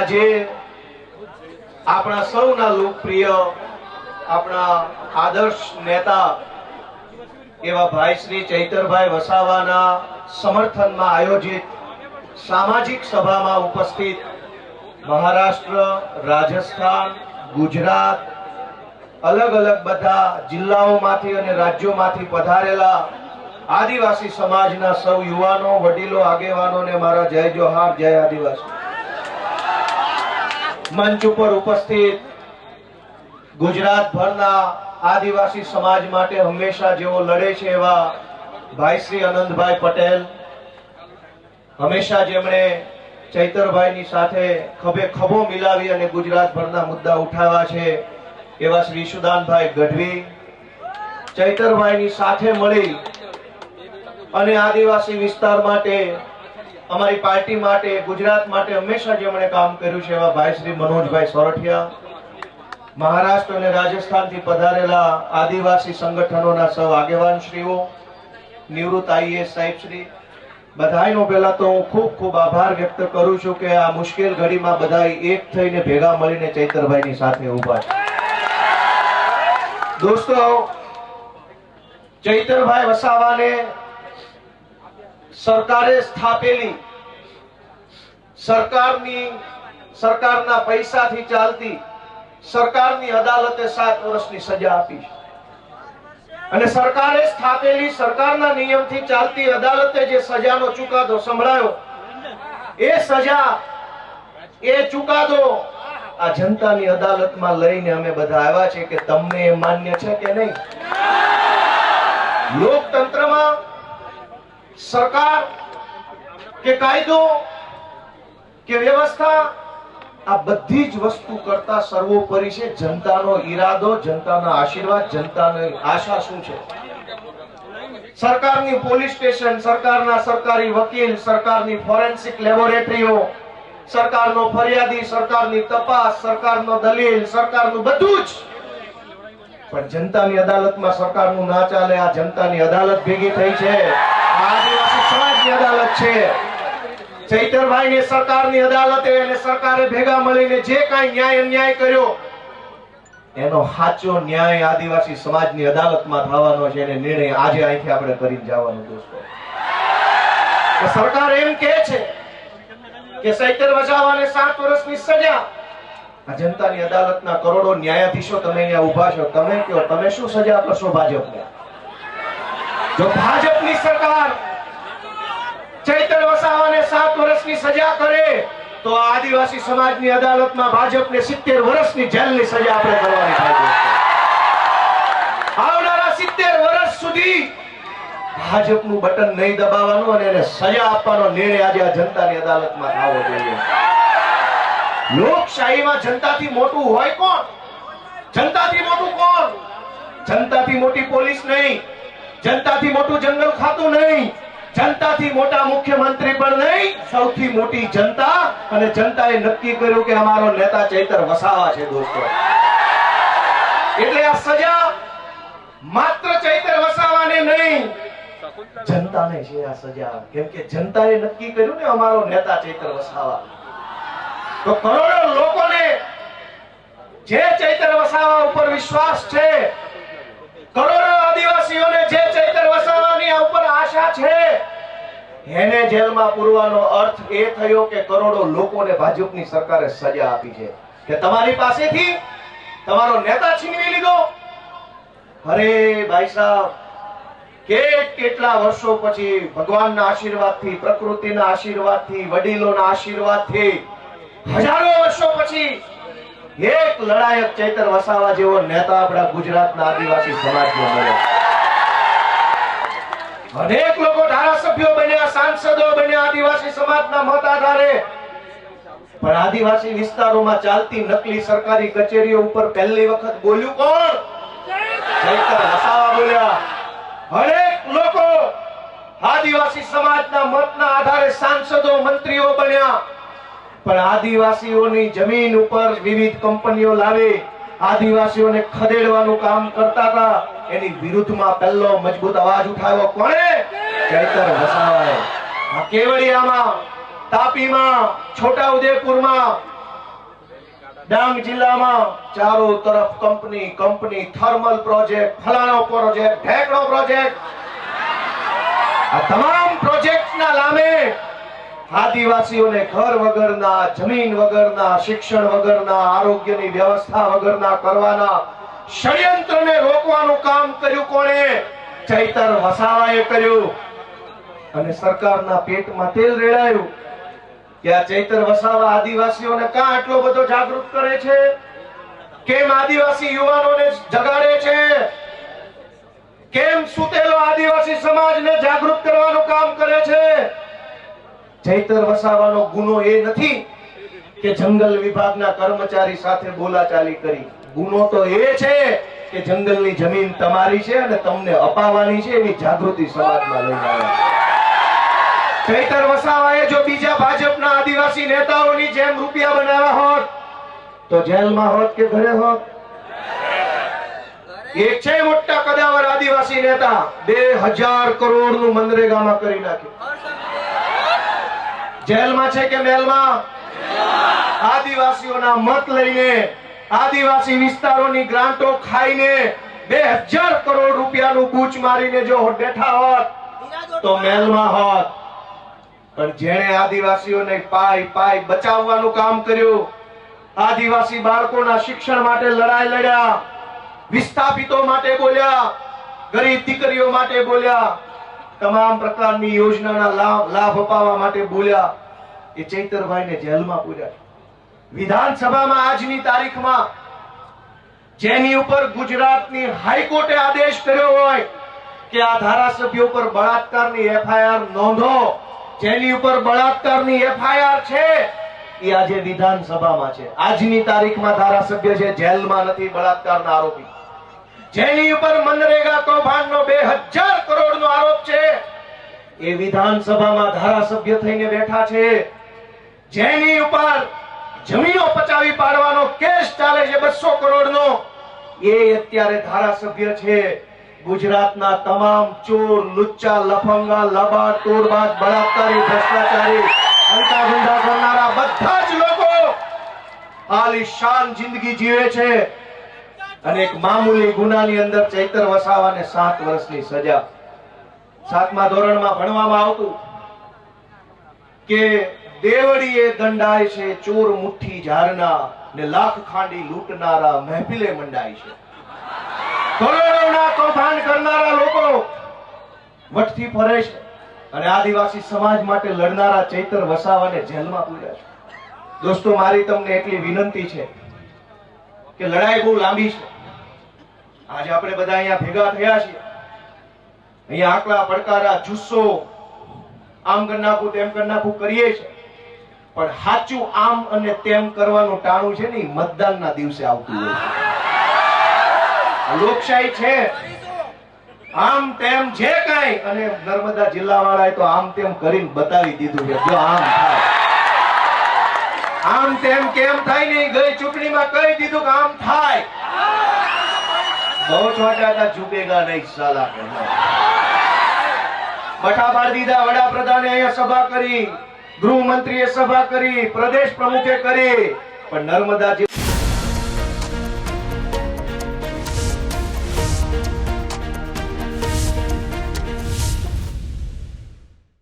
આજે આપણા સૌના લોકપ્રિય આપણા આદર્શ નેતા એવા ભાઈ શ્રી ચૈતરભાઈ વસાવાના સમર્થનમાં આયોજિત સામાજિક સભામાં ઉપસ્થિત મહારાષ્ટ્ર, રાજસ્થાન, ગુજરાત, અલગ અલગ બધા જિલ્લાઓમાંથી અને રાજ્યોમાંથી પધારેલા આદિવાસી સમાજના સૌ યુવાનો, વડીલો, આગેવાનોને મારા જય જોહાર, જય આદિવાસી। મંચ ઉપર ઉપસ્થિત ગુજરાતભરના આદિવાસી સમાજ માટે હંમેશા જેઓ લડે છે એવા ભાઈ શ્રી આનંદભાઈ પટેલ, હંમેશા જેમણે ચૈતરભાઈની સાથે ખભે ખભો મિલાવી અને ગુજરાતભરના મુદ્દા ઉઠાવ્યા છે એવા શ્રી સુદાનભાઈ ગઢવી, ચૈતરભાઈની સાથે મળી અને આદિવાસી વિસ્તાર માટે, અમારી પાર્ટી માટે, ગુજરાત માટે હંમેશા જેમણે કામ કર્યું છે એવા ભાઈ શ્રી મનોજભાઈ સોરઠિયા, મહારાષ્ટ્ર અને રાજસ્થાનથી પધારેલા આદિવાસી સંગઠનોના સૌ આગેવાનશ્રીઓ, નિવૃત્ત આઈએએસ સાહેબશ્રી, બધાનો પહેલા તો હું ખૂબ ખૂબ આભાર વ્યક્ત કરું છું કે આ મુશ્કેલ ઘડીમાં બધા એક થઈને ભેગા મળીને ચૈતરભાઈની સાથે ઉભા છે। દોસ્તો, ચૈતરભાઈ વસાવાને સરકારે સ્થાપેલી સરકારના પૈસાથી ચાલતી સરકારની અદાલતે 7 વર્ષની સજા આપી છે અને સરકારે સ્થાપેલી સરકારના નિયમથી ચાલતી અદાલતે જે સજાનો ચુકાદો સંભળાયો, એ સજા, એ ચુકાદો આ જનતાની અદાલતમાં લઈને અમે બધા આવ્યા છે કે તમને એ માન્ય છે કે નહીં। લોકતંત્રમાં સરકાર કે કાયદો કે વ્યવસ્થા આ બધી જ વસ્તુ કરતા સર્વોપરી છે જનતાનો ઈરાદો, જનતાના આશીર્વાદ, જનતાની આશા શું છે। સરકારની પોલીસ સ્ટેશન, સરકારના સરકારી વકીલ, સરકારની ફોરેન્સિક લેબોરેટરીઓ, સરકારનો ફરિયાદી, સરકારની તપાસ, સરકારનો દલીલ, સરકારનું બધું જ, પણ જનતાની અદાલતમાં સરકારનું ના ચાલે। આ જનતાની અદાલત ભેગી થઈ છે, આદિવાસી સમાજની અદાલત છે। ચૈતરભાઈને સરકારની અદાલતે અને સરકારે ભેગા મળીને જે કાંઈ ન્યાય અન્યાય કર્યો એનો સાચો ન્યાય આદિવાસી સમાજની અદાલતમાં થવાનો છે અને નિર્ણય આજે અહીંથી આપણે કરીને જવાનું। દોસ્તો, સરકાર એમ કહે છે કે ચૈતર વસાવાને 7 વર્ષની સજા, આ જનતાની અદાલતના કરોડો ન્યાયાધીશો તમે અહીંયા ઉભા છો, તમે કહો તમે શું સજા કરશો ભાજપને? જો ભાજપની સરકાર ચૈતર વસાવાને 7 વર્ષની સજા કરે તો આદિવાસી સમાજની અદાલતમાં ભાજપને 70 વર્ષની જેલની સજા આપણે કરવાની થાય। આવનારા 70 વર્ષ સુધી ભાજપનું બટન નહીં દબાવવાનું અને એને સજા આપવાનો નિર્ણય આજે આ જનતાની અદાલતમાં થવો જોઈએ। લોકશાહીમાં જનતાથી મોટું હોય કોણ? જનતાથી મોટું કોણ? જનતાથી મોટી પોલીસ નહીં, જનતાથી મોટું જંગલ ખાતું નહીં, જનતાથી મોટા મુખ્યમંત્રી પણ નહીં, સૌથી મોટી જનતા, અને જનતાએ નક્કી કર્યું કે અમારો નેતા ચૈતર વસાવા છે। દોસ્તો, એટલે આ સજા માત્ર ચૈતર વસાવાને નહીં, જનતાને છે આ સજા, કેમ કે જનતાએ નક્કી કર્યું ને અમારો નેતા ચૈતર વસાવા। તો કરોડો લોકોને જે ચૈતર વસાવા ઉપર વિશ્વાસ છે, કરોડો આદિવાસીઓને જે ચૈતર વસાવાની ઉપર આશા છે, એને જેલમાં પૂરવાનો અર્થ એ થયો કે કરોડો લોકોને ભાજપની સરકારે સજા આપી છે કે તમારી પાસેથી તમારો નેતા છીનવી લીધો। અરે ભાઈ સાહેબ, કેટલા વર્ષો પછી ભગવાનના આશીર્વાદથી, પ્રકૃતિના આશીર્વાદથી, વડીલોના આશીર્વાદથી, હજારો વર્ષો પછી એક લડાયક ચૈતર વસાવા જેવો નેતા આપણા ગુજરાતના આદિવાસી સમાજનો મળ્યો। અનેક લોકો ધારાસભ્યો બન્યા, સાંસદો બન્યા આદિવાસી સમાજના મત આધારે, પણ આદિવાસી વિસ્તારોમાં ચાલતી નકલી સરકારી કચેરીઓ ઉપર પહેલી વખત બોલ્યું કોણ? ચૈતર વસાવા બોલ્યા। અનેક લોકો આદિવાસી સમાજના મતના આધારે સાંસદો, મંત્રીઓ બન્યા, પણ આદિવાસીઓની જમીન ઉપર વિવિધ કંપનીઓ લાવી આદિવાસીઓને ખદેડવાનું કામ કરતા હતા, એની વિરુદ્ધમાં પહેલો મજબૂત અવાજ ઉઠાવ્યો કોણે? ચૈતર વસાવાએ। આ કેવડિયામાં, તાપીમાં, છોટાઉદેપુરમાં ડાંગ જિલ્લામાં ચારો તરફ કંપની કંપની, થર્મલ પ્રોજેક્ટ, ફલાણો પ્રોજેક્ટ, ઢેકણો પ્રોજેક્ટ, આ તમામ પ્રોજેક્ટના નામે આદિવાસીઓને ઘર વગરના, જમીન વગરના, શિક્ષણ વગરના, આરોગ્યની વ્યવસ્થા વગરના કરવાના ષડયંત્રને રોકવાનું કામ કર્યું કોણે? ચૈતર વસાવાએ કર્યું. અને સરકારના પેટમાં તેલ રેડાયું કે આ ચૈતર વસાવા આદિવાસીઓને કાં આટલો બધો જાગૃત કરે છે? કેમ આદિવાસી યુવાનોને જગાડે છે? કેમ સુતેલો આદિવાસી સમાજને જાગૃત કરવાનું કામ કરે છે? ચૈતર વસાવાનો ગુનો એ નથી કે જંગલ વિભાગના કર્મચારી સાથે બોલાચાલી કરી. ગુનો તો એ છે કે જંગલની જમીન તમારી છે અને તમને અપાવવાની છે એવી જાગૃતિ સમાજમાં લઈને આવ્યા. ચૈતર વસાવાએ જો બીજા ભાજપના આદિવાસી નેતાઓની જેમ રૂપિયા બનાવ્યા હોત તો જેલમાં હોત કે ઘરે હોત? એક છે મોટા કદાવર આદિવાસી નેતા, 2000 કરોડનું મનરેગામાં કરી નાખ્યું. જેલમાં છે કે મેલમાં? આદિવાસીઓના મત લઈને, આદિવાસી વિસ્તારોની ગ્રાન્ટો ખાઈને 2000 કરોડ રૂપિયાનું બૂચ મારીને જો બેઠા હોત તો મેલમાં હોત. પણ જેણે આદિવાસીઓને પાય બચાવવાનું કામ કર્યું, આદિવાસી બાળકોના શિક્ષણ માટે લડાઈ લડ્યા, વિસ્થાપિતો માટે બોલ્યા, ગરીબ દીકરીઓ માટે બોલ્યા, તમામ પ્રકારની યોજનાના લાભ અપાવવા માટે બોલ્યા, એ ચૈતરભાઈને જેલમાં પૂર્યા. વિધાનસભામાં આજની તારીખમાં જેની ઉપર ગુજરાતની હાઈકોર્ટે આદેશ કર્યો હોય કે આ ધારાસભ્યો પર બળાત્કારની એફઆઈઆર નોંધો, જેની ઉપર બળાત્કારની એફઆઈઆર છે એ આજે વિધાનસભામાં છે. આજની તારીખમાં ધારાસભ્ય છે, જેલમાં નથી, બળાત્કારના આરોપી. જેની ઉપર મનરેગા કૌભાંડનો 2000 કરોડનો આરોપ છે એ વિધાનસભામાં ધારાસભ્ય થઈને બેઠા છે. જેની ઉપર જમીનો પચાવી પાડવાનો કેસ ચાલે છે 200 કરોડનો, એ અત્યારે ધારાસભ્ય છે. ગુજરાતના તમામ ચોર, લુચ્ચા, લફંગા, લબાડ, તોડબાજ, બળાત્કારી, ભ્રષ્ટાચારી, હંતા કરનારા બધા જ લોકો આલીશાન જિંદગી જીવે છે. અને એક મામૂલી ગુનાની અંદર ચૈતર વસાવાને 7 વર્ષની સજા. 7મા ધોરણમાં ભણવામાં આવતું કે દેવડીએ દંડાય છે ચોર મુઠ્ઠી ઝારના, ને લાખ ખાંડી લૂંટનારા મહેફિલે મંડાય છે. કરોડોના કૌભાંડ કરનારા લોકો વટથી ફરે છે અને આદિવાસી સમાજ માટે લડનારા ચૈતર વસાવાને જેલમાં પૂર્યા છે. દોસ્તો, મારી તમને એટલી વિનંતી છે કે લડાઈ બહુ લાંબી છે. આજે આપણે બધા અહીંયા ભેગા થયા છીએ, અહીંયા આકલા પડકારા, જુસ્સો, આમ કરી નાખું તેમ કરી નાખું કરીએ છીએ, પણ સાચું આમ અને તેમ કરવાનું ટાણું છે ને મતદાનના દિવસે આવતું હોય છે. લોકશાહી છે, આમ તેમ જે કાંઈ, અને નર્મદા જિલ્લા વાળાએ તો આમ તેમ કરીને બતાવી દીધું છે. જો આમ થાય, આમ તેમ કેમ થાય નહીં, ગઈ ચૂંટણીમાં કહી દીધું કે આમ થાય. બહુ છોટા હતા, ઝૂકેગા નહીં સાલા. બઠા પાડી દીધા. વડાપ્રધાને અહીંયા સભા કરી, ગૃહમંત્રીએ સભા કરી, પ્રદેશ પ્રમુખે કરી, પણ નર્મદા